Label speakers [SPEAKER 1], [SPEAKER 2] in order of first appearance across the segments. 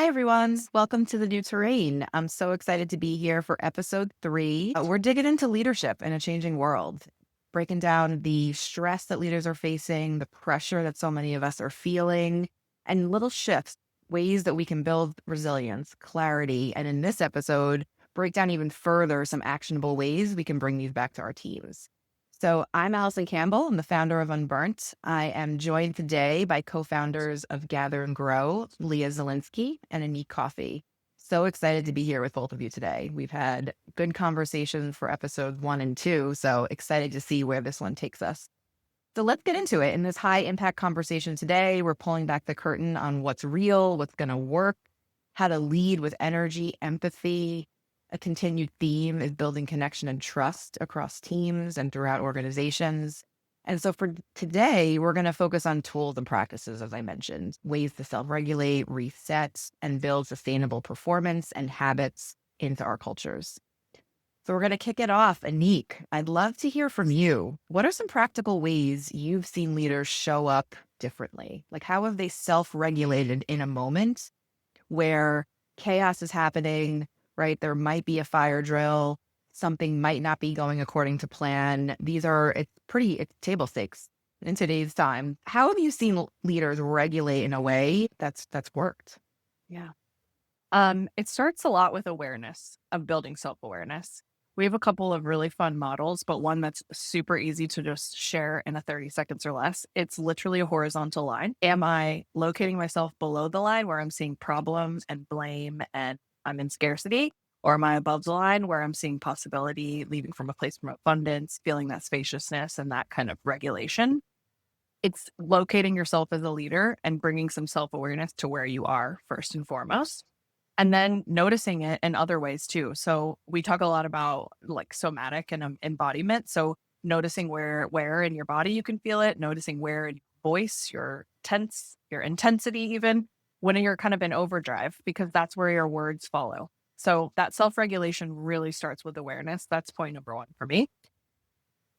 [SPEAKER 1] Hi, everyone. Welcome to the new terrain. I'm so excited to be here for episode 3. We're digging into leadership in a changing world, breaking down the stress that leaders are facing, the pressure that so many of us are feeling, and little shifts, ways that we can build resilience, clarity, and in this episode, break down even further some actionable ways we can bring these back to our teams. So I'm Alison Campbell. I'm the founder of Unburnt. I am joined today by co-founders of Gather and Grow, Leah Zielinski and Anique Coffee. So excited to be here with both of you today. We've had good conversations for episodes 1 and 2, so excited to see where this one takes us. So let's get into it. In this high impact conversation today, we're pulling back the curtain on what's real, what's going to work, how to lead with energy, empathy. A continued theme is building connection and trust across teams and throughout organizations. And so for today, we're going to focus on tools and practices, as I mentioned, ways to self-regulate, reset, and build sustainable performance and habits into our cultures. So we're going to kick it off. Anique, I'd love to hear from you. What are some practical ways you've seen leaders show up differently? Like, how have they self-regulated in a moment where chaos is happening, right? There might be a fire drill. Something might not be going according to plan. It's table stakes in today's time. How have you seen leaders regulate in a way that's worked?
[SPEAKER 2] Yeah. It starts a lot with awareness of building self-awareness. We have a couple of really fun models, but one that's super easy to just share in a 30 seconds or less. It's literally a horizontal line. Am I locating myself below the line where I'm seeing problems and blame and I'm in scarcity? Or am I above the line where I'm seeing possibility, leading from a place from abundance, feeling that spaciousness and that kind of regulation? It's locating yourself as a leader and bringing some self-awareness to where you are first and foremost. And then noticing it in other ways too. So we talk a lot about like somatic and embodiment. So noticing where in your body you can feel it, noticing where in your voice, your tense, your intensity, even when you're kind of in overdrive, because that's where your words follow. So that self-regulation really starts with awareness. That's point number 1 for me.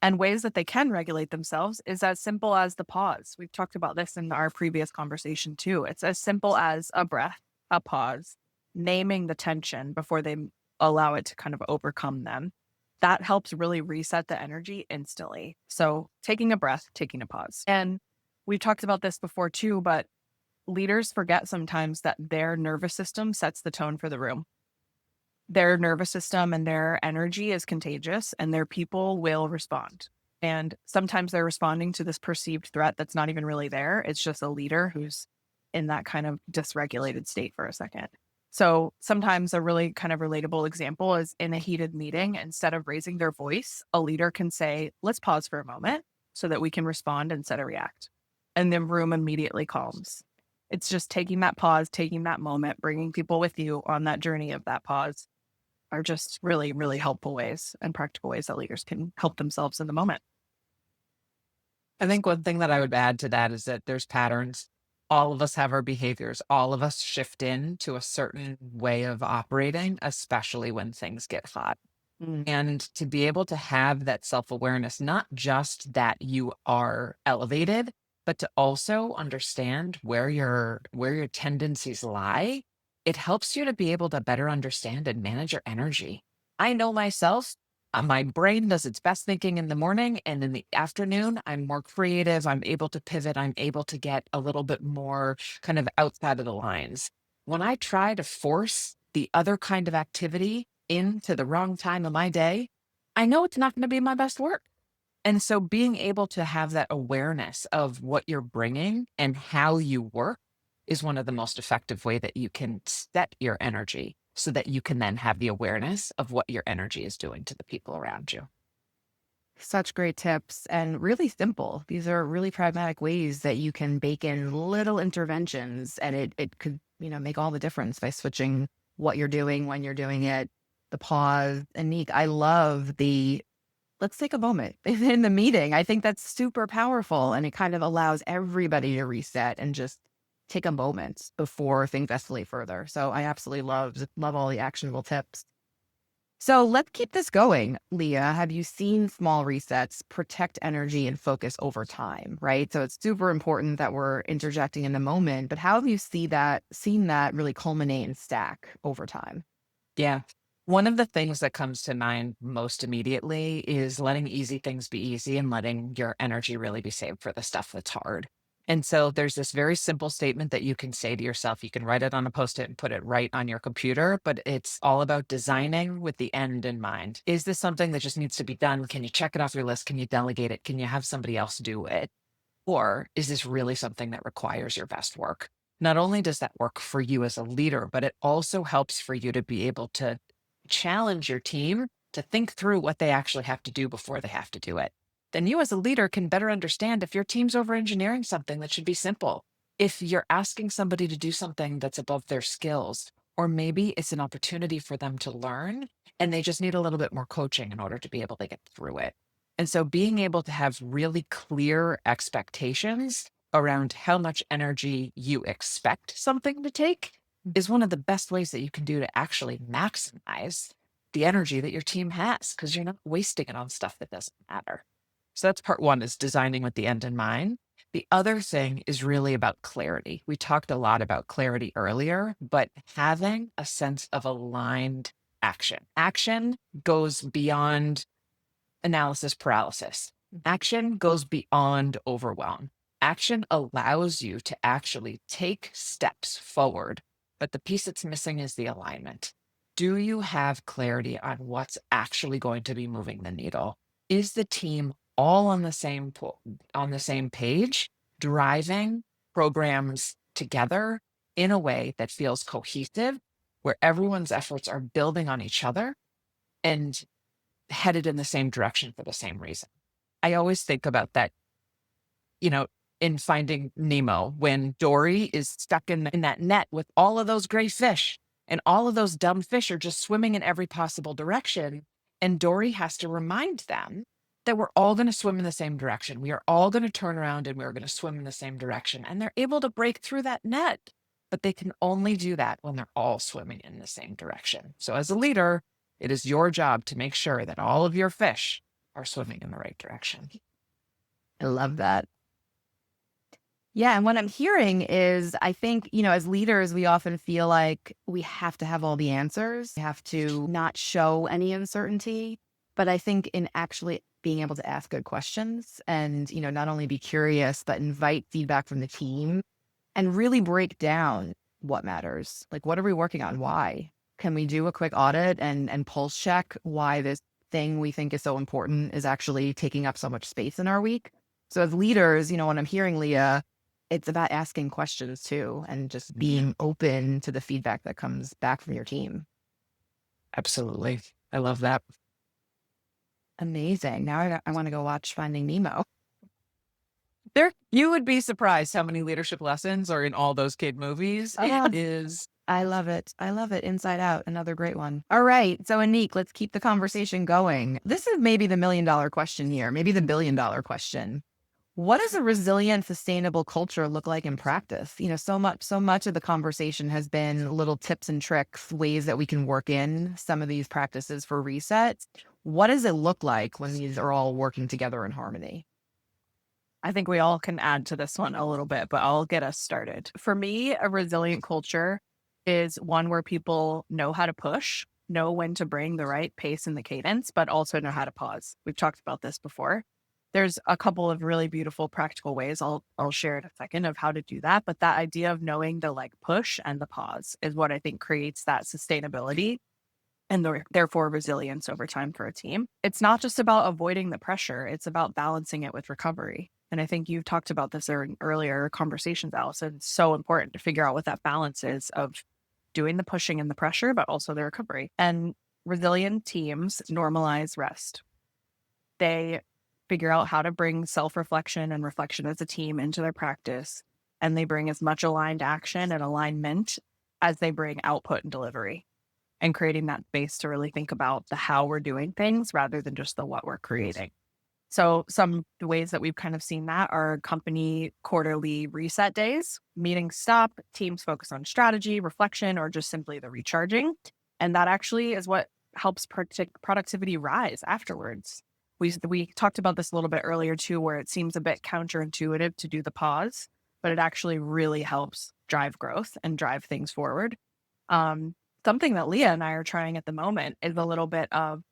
[SPEAKER 2] And ways that they can regulate themselves is as simple as the pause. We've talked about this in our previous conversation too. It's as simple as a breath, a pause, naming the tension before they allow it to kind of overcome them. That helps really reset the energy instantly. So taking a breath, taking a pause. And we've talked about this before too, but leaders forget sometimes that their nervous system sets the tone for the room. Their nervous system and their energy is contagious and their people will respond. And sometimes they're responding to this perceived threat that's not even really there. It's just a leader who's in that kind of dysregulated state for a second. So sometimes a really kind of relatable example is in a heated meeting, instead of raising their voice, a leader can say, let's pause for a moment so that we can respond instead of react. And the room immediately calms. It's just taking that pause, taking that moment, bringing people with you on that journey of that pause are just really, really helpful ways and practical ways that leaders can help themselves in the moment.
[SPEAKER 3] I think one thing that I would add to that is that there's patterns. All of us have our behaviors. All of us shift into a certain way of operating, especially when things get hot. And to be able to have that self-awareness, not just that you are elevated, but to also understand where your tendencies lie, it helps you to be able to better understand and manage your energy. I know myself, my brain does its best thinking in the morning, and in the afternoon, I'm more creative. I'm able to pivot. I'm able to get a little bit more kind of outside of the lines. When I try to force the other kind of activity into the wrong time of my day, I know it's not going to be my best work. And so being able to have that awareness of what you're bringing and how you work is one of the most effective way that you can set your energy so that you can then have the awareness of what your energy is doing to the people around you.
[SPEAKER 1] Such great tips and really simple. These are really pragmatic ways that you can bake in little interventions and it could, make all the difference by switching what you're doing, when you're doing it, the pause. Anique, I love the let's take a moment in the meeting. I think that's super powerful and it kind of allows everybody to reset and just take a moment before things escalate further. So I absolutely love all the actionable tips. So let's keep this going. Leah, have you seen small resets protect energy and focus over time, right? So it's super important that we're interjecting in the moment, but how have you seen that really culminate and stack over time?
[SPEAKER 3] Yeah. One of the things that comes to mind most immediately is letting easy things be easy and letting your energy really be saved for the stuff that's hard. And so there's this very simple statement that you can say to yourself. You can write it on a post it and put it right on your computer, but it's all about designing with the end in mind. Is this something that just needs to be done? Can you check it off your list? Can you delegate it? Can you have somebody else do it? Or is this really something that requires your best work? Not only does that work for you as a leader, but it also helps for you to be able to challenge your team to think through what they actually have to do before they have to do it. Then you as a leader can better understand if your team's over engineering something that should be simple, if you're asking somebody to do something that's above their skills, or maybe it's an opportunity for them to learn and they just need a little bit more coaching in order to be able to get through it. And so being able to have really clear expectations around how much energy you expect something to take is one of the best ways that you can do to actually maximize the energy that your team has, because you're not wasting it on stuff that doesn't matter. So that's part one, is designing with the end in mind. The other thing is really about clarity. We talked a lot about clarity earlier, but having a sense of aligned action. Action goes beyond analysis paralysis. Action goes beyond overwhelm. Action allows you to actually take steps forward, but the piece that's missing is the alignment. Do you have clarity on what's actually going to be moving the needle? Is the team all on the same page, driving programs together in a way that feels cohesive, where everyone's efforts are building on each other and headed in the same direction for the same reason? I always think about that, you know, in Finding Nemo, when Dory is stuck in that net with all of those gray fish, and all of those dumb fish are just swimming in every possible direction. And Dory has to remind them that we're all going to swim in the same direction. We are all going to turn around and we're going to swim in the same direction. And they're able to break through that net, but they can only do that when they're all swimming in the same direction. So as a leader, it is your job to make sure that all of your fish are swimming in the right direction.
[SPEAKER 1] I love that. Yeah. And what I'm hearing is, I think, as leaders, we often feel like we have to have all the answers, we have to not show any uncertainty. But I think in actually being able to ask good questions and, not only be curious, but invite feedback from the team and really break down what matters. Like, what are we working on? Why? Can we do a quick audit and pulse check why this thing we think is so important is actually taking up so much space in our week? So as leaders, when I'm hearing Leah, it's about asking questions too, and just being open to the feedback that comes back from your team.
[SPEAKER 3] Absolutely. I love that.
[SPEAKER 1] Amazing. Now I want to go watch Finding Nemo.
[SPEAKER 3] You would be surprised how many leadership lessons are in all those kid movies.
[SPEAKER 1] Ah.
[SPEAKER 3] It is.
[SPEAKER 1] I love it. I love it. Inside Out, another great one. All right. So, Anique, let's keep the conversation going. This is maybe the $1 million question here, maybe the $1 billion question. What does a resilient, sustainable culture look like in practice? So much of the conversation has been little tips and tricks, ways that we can work in some of these practices for resets. What does it look like when these are all working together in harmony?
[SPEAKER 2] I think we all can add to this one a little bit, but I'll get us started. For me, a resilient culture is one where people know how to push, know when to bring the right pace and the cadence, but also know how to pause. We've talked about this before. There's a couple of really beautiful practical ways I'll share in a second of how to do that. But that idea of knowing the push and the pause is what I think creates that sustainability and therefore resilience over time for a team. It's not just about avoiding the pressure, it's about balancing it with recovery. And I think you've talked about this in earlier conversations, Alison. It's so important to figure out what that balance is of doing the pushing and the pressure, but also the recovery. And resilient teams normalize rest. They figure out how to bring self-reflection and reflection as a team into their practice. And they bring as much aligned action and alignment as they bring output and delivery, and creating that space to really think about the how we're doing things rather than just the what we're creating. So some ways that we've kind of seen that are company quarterly reset days, meetings stop, teams focus on strategy, reflection, or just simply the recharging. And that actually is what helps productivity rise afterwards. We talked about this a little bit earlier too, where it seems a bit counterintuitive to do the pause, but it actually really helps drive growth and drive things forward. Um, Something that Leah and I are trying at the moment is a little bit of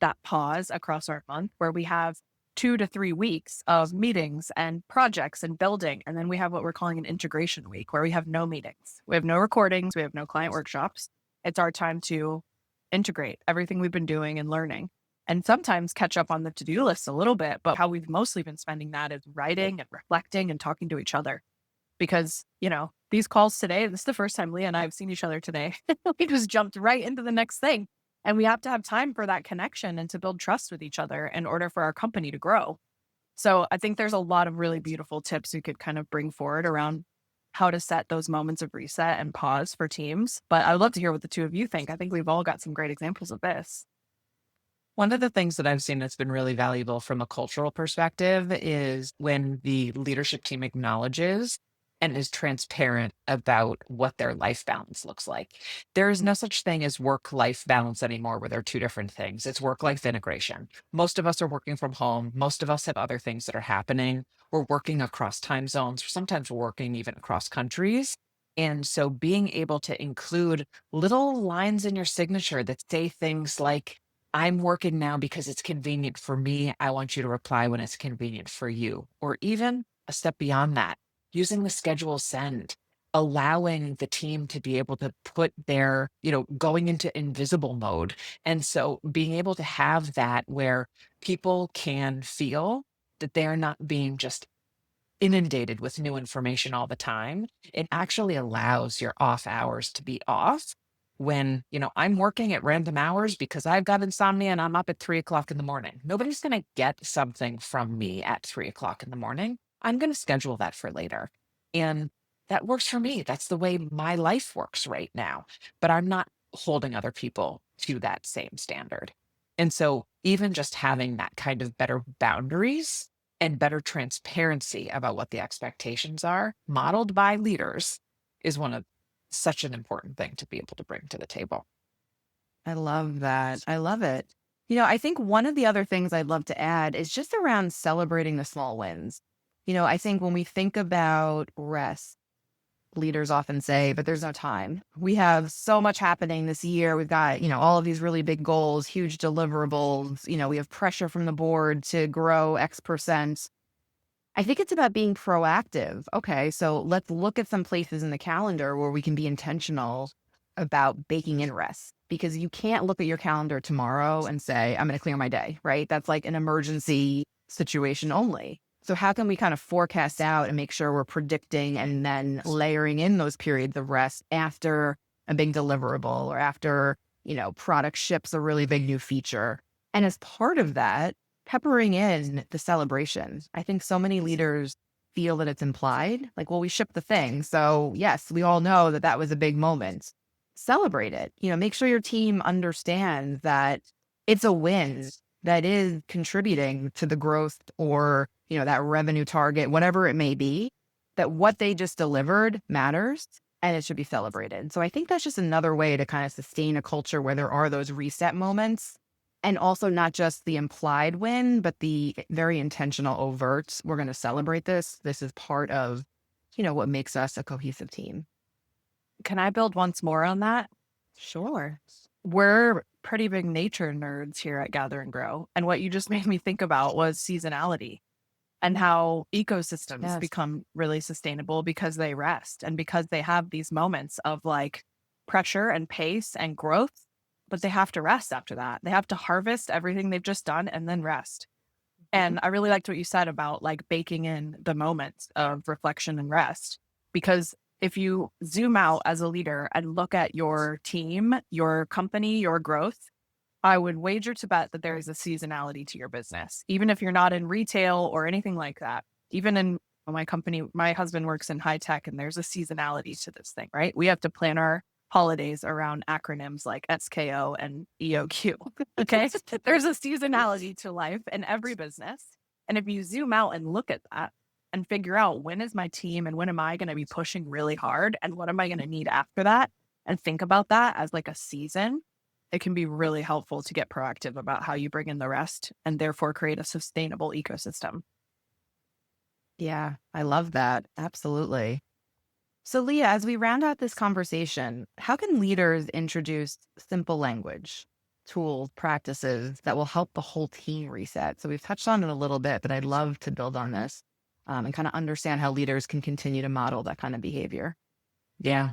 [SPEAKER 2] that pause across our month where we have 2 to 3 weeks of meetings and projects and building. And then we have what we're calling an integration week where we have no meetings. We have no recordings. We have no client workshops. It's our time to integrate everything we've been doing and learning and sometimes catch up on the to-do list a little bit. But how we've mostly been spending that is writing and reflecting and talking to each other because, these calls today, this is the first time Leah and I have seen each other today. We just jumped right into the next thing. And we have to have time for that connection and to build trust with each other in order for our company to grow. So I think there's a lot of really beautiful tips we could kind of bring forward around how to set those moments of reset and pause for teams. But I would love to hear what the two of you think. I think we've all got some great examples of this.
[SPEAKER 3] One of the things that I've seen that's been really valuable from a cultural perspective is when the leadership team acknowledges and is transparent about what their life balance looks like. There is no such thing as work-life balance anymore, where they're two different things. It's work-life integration. Most of us are working from home. Most of us have other things that are happening. We're working across time zones. Sometimes we're working even across countries. And so being able to include little lines in your signature that say things like, I'm working now because it's convenient for me. I want you to reply when it's convenient for you. Or even a step beyond that, using the schedule send, allowing the team to be able to put their, going into invisible mode. And so being able to have that where people can feel that they're not being just inundated with new information all the time, it actually allows your off hours to be off when, I'm working at random hours because I've got insomnia and I'm up at 3 o'clock in the morning. Nobody's going to get something from me at 3 o'clock in the morning. I'm going to schedule that for later. And that works for me. That's the way my life works right now. But I'm not holding other people to that same standard. And so even just having that kind of better boundaries and better transparency about what the expectations are, modeled by leaders, is such an important thing to be able to bring to the table.
[SPEAKER 1] I love that. I love it. I think one of the other things I'd love to add is just around celebrating the small wins. I think when we think about rest, leaders often say, but there's no time. We have so much happening this year. We've got, all of these really big goals, huge deliverables. We have pressure from the board to grow X%. I think it's about being proactive. Okay, so let's look at some places in the calendar where we can be intentional about baking in rest, because you can't look at your calendar tomorrow and say, I'm going to clear my day, right? That's like an emergency situation only. So how can we kind of forecast out and make sure we're predicting and then layering in those periods of rest after a big deliverable or after, product ships a really big new feature? And as part of that, peppering in the celebration. I think so many leaders feel that it's implied, like, well, we shipped the thing. So yes, we all know that that was a big moment. Celebrate it. Make sure your team understands that it's a win that is contributing to the growth or, that revenue target, whatever it may be, that what they just delivered matters and it should be celebrated. So I think that's just another way to kind of sustain a culture where there are those reset moments, and also not just the implied win, but the very intentional overt. We're going to celebrate this. This is part of, what makes us a cohesive team.
[SPEAKER 2] Can I build once more on that?
[SPEAKER 1] Sure.
[SPEAKER 2] We're pretty big nature nerds here at Gather and Grow. And what you just made me think about was seasonality and how ecosystems become really sustainable because they rest and because they have these moments of like pressure and pace and growth, but they have to rest after that. They have to harvest everything they've just done and then rest. And I really liked what you said about like baking in the moments of reflection and rest, because if you zoom out as a leader and look at your team, your company, your growth, I would wager to bet that there is a seasonality to your business, even if you're not in retail or anything like that. Even in my company, my husband works in high tech and there's a seasonality to this thing, right? We have to plan our holidays around acronyms like SKO and EOQ. Okay. There's a seasonality to life in every business. And if you zoom out and look at that and figure out when is my team and when am I going to be pushing really hard and what am I going to need after that, and think about that as like a season, it can be really helpful to get proactive about how you bring in the rest and therefore create a sustainable ecosystem.
[SPEAKER 1] Yeah, I love that. Absolutely. So, Leah, as we round out this conversation, how can leaders introduce simple language, tools, practices that will help the whole team reset? So, we've touched on it a little bit, but I'd love to build on this and kind of understand how leaders can continue to model that kind of behavior.
[SPEAKER 3] Yeah.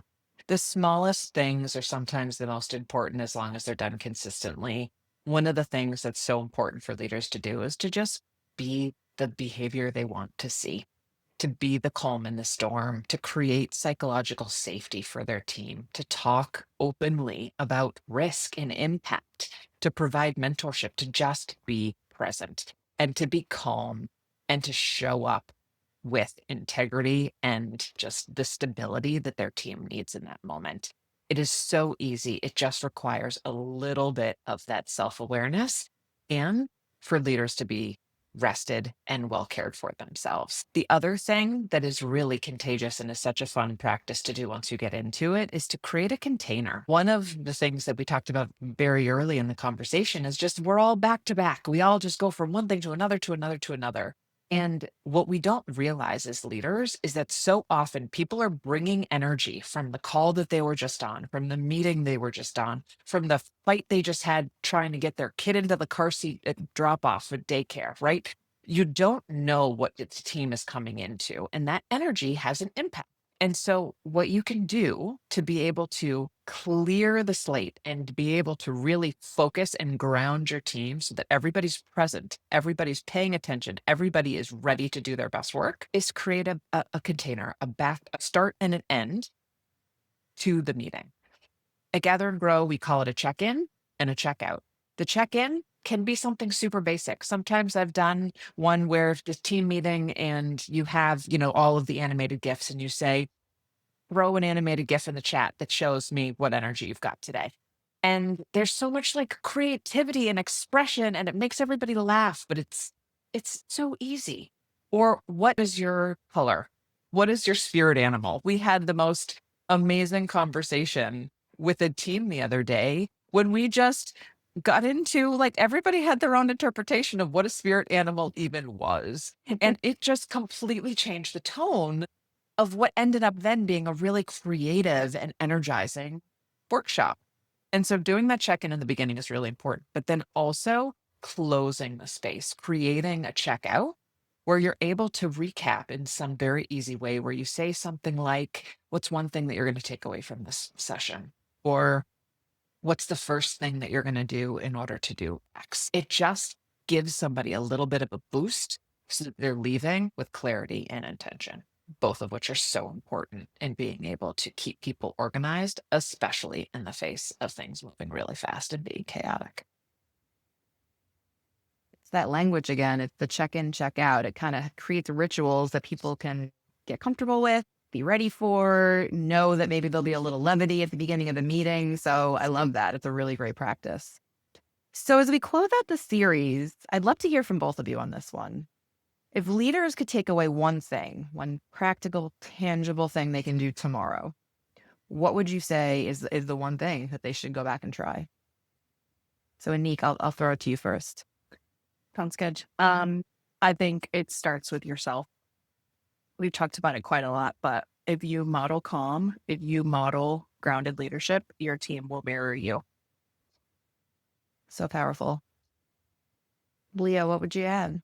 [SPEAKER 3] The smallest things are sometimes the most important as long as they're done consistently. One of the things that's so important for leaders to do is to just be the behavior they want to see, to be the calm in the storm, to create psychological safety for their team, to talk openly about risk and impact, to provide mentorship, to just be present and to be calm and to show up with integrity and just the stability that their team needs in that moment. It is so easy. It just requires a little bit of that self awareness and for leaders to be rested and well cared for themselves. The other thing that is really contagious and is such a fun practice to do once you get into it is to create a container. One of the things that we talked about very early in the conversation is just we're all back to back. We all just go from one thing to another, to another, to another. And what we don't realize as leaders is that so often people are bringing energy from the call that they were just on, from the meeting they were just on, from the fight they just had trying to get their kid into the car seat at drop off at daycare, right? You don't know what its team is coming into, and that energy has an impact. And so, what you can do to be able to clear the slate and be able to really focus and ground your team so that everybody's present, everybody's paying attention, everybody is ready to do their best work is create a container, a start and an end to the meeting. At Gather and Grow, we call it a check in and a checkout. The check in can be something super basic. Sometimes I've done one where it's this team meeting and you have, all of the animated GIFs and you say, throw an animated GIF in the chat that shows me what energy you've got today. And there's so much like creativity and expression and it makes everybody laugh, but it's so easy. Or what is your color? What is your spirit animal? We had the most amazing conversation with a team the other day when we just got into like everybody had their own interpretation of what a spirit animal even was. And it just completely changed the tone of what ended up then being a really creative and energizing workshop. And so doing that check-in in the beginning is really important, but then also closing the space, creating a checkout where you're able to recap in some very easy way where you say something like, what's one thing that you're going to take away from this session? Or what's the first thing that you're going to do in order to do X? It just gives somebody a little bit of a boost so that they're leaving with clarity and intention, both of which are so important in being able to keep people organized, especially in the face of things moving really fast and being chaotic.
[SPEAKER 1] It's that language again. It's the check in, check out. It kind of creates rituals that people can get comfortable with, be ready for, know that maybe there'll be a little levity at the beginning of the meeting. So I love that. It's a really great practice. So as we close out the series, I'd love to hear from both of you on this one. If leaders could take away one thing, one practical, tangible thing they can do tomorrow, what would you say is the one thing that they should go back and try? So Anique, I'll throw it to you first.
[SPEAKER 2] Sounds good. I think it starts with yourself. We've talked about it quite a lot, but if you model calm, if you model grounded leadership, your team will mirror you.
[SPEAKER 1] So powerful. Leah, what would you add?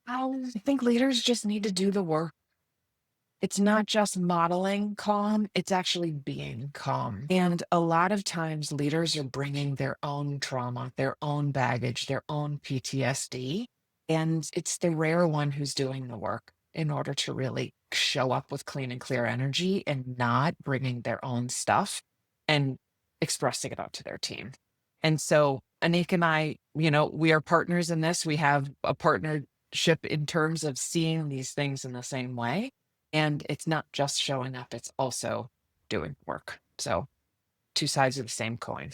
[SPEAKER 3] I think leaders just need to do the work. It's not just modeling calm, it's actually being calm. And a lot of times, leaders are bringing their own trauma, their own baggage, their own PTSD. And it's the rare one who's doing the work in order to really show up with clean and clear energy and not bringing their own stuff and expressing it out to their team. And so, Anique and I, we are partners in this. We have a partnership in terms of seeing these things in the same way. And it's not just showing up, it's also doing work. So, two sides of the same coin.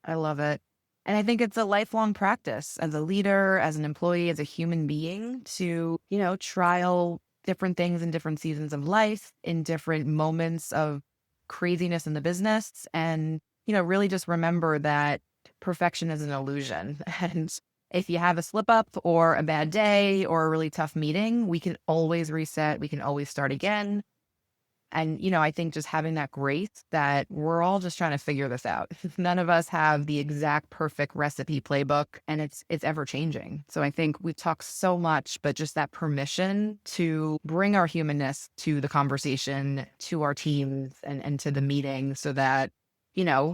[SPEAKER 1] I love it. And I think it's a lifelong practice as a leader, as an employee, as a human being to, trial different things in different seasons of life, in different moments of craziness in the business. And, really just remember that perfection is an illusion. And if you have a slip up or a bad day or a really tough meeting, we can always reset. We can always start again. And, I think just having that grace that we're all just trying to figure this out. None of us have the exact perfect recipe playbook, and it's ever changing. So I think we talk so much, but just that permission to bring our humanness to the conversation, to our teams and to the meeting so that,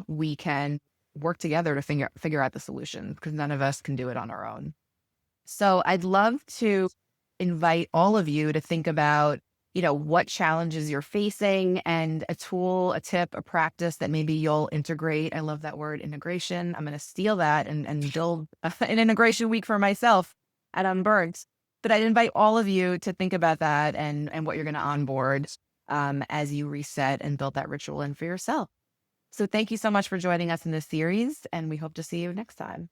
[SPEAKER 1] we can work together to figure out the solution because none of us can do it on our own. So I'd love to invite all of you to think about, what challenges you're facing and a tool, a tip, a practice that maybe you'll integrate. I love that word integration. I'm going to steal that and build an integration week for myself at Unburnt. But I'd invite all of you to think about that and what you're going to onboard as you reset and build that ritual in for yourself. So thank you so much for joining us in this series, and we hope to see you next time.